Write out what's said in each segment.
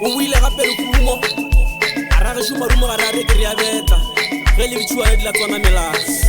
o buile gape Lehumo a ra gešo marumo ga ra re ke re a beta ge le bitšhuane di la tswana melase.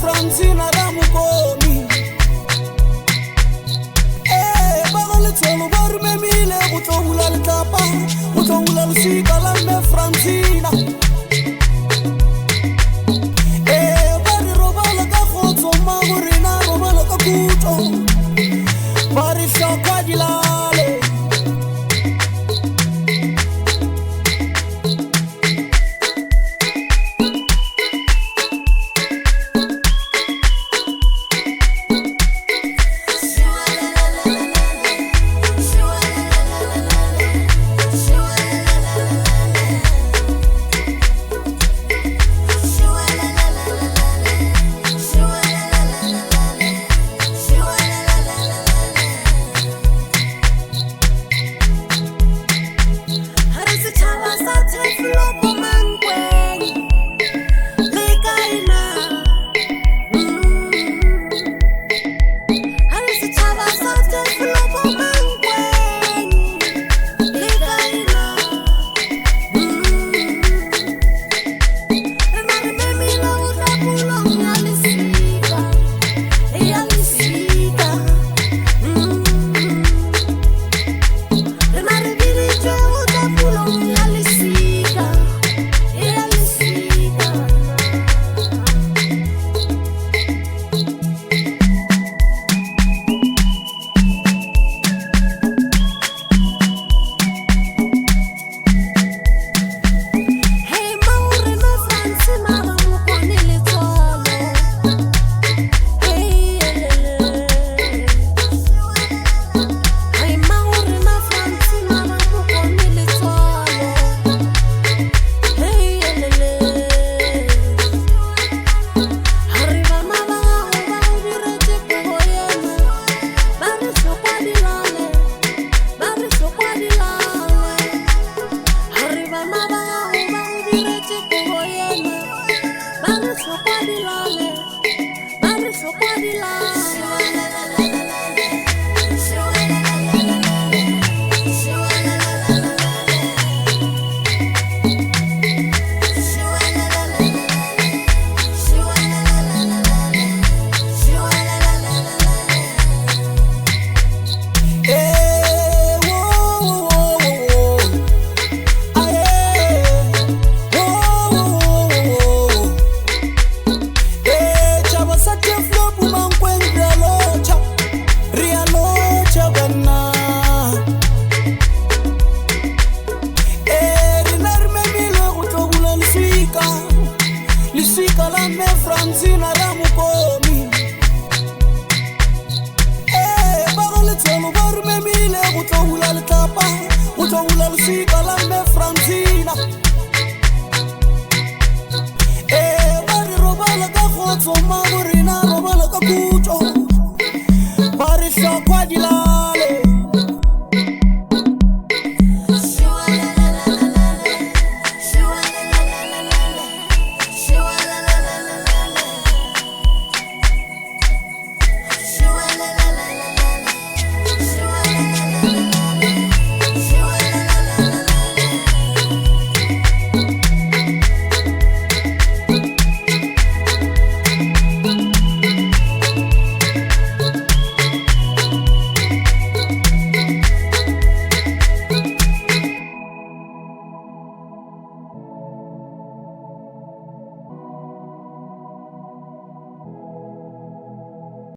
Francinah Ramokone ba go le tsolo ba re memile go tlola le tlapa go tlola le sika la me Francinah ba re robala ka go tsoma go rena robala ka kutlo ba re hlokwa dilale Francinah Ramokone ba go le tsolo ba re memile go tlola le tlapa go tlola le sika la me Francinah.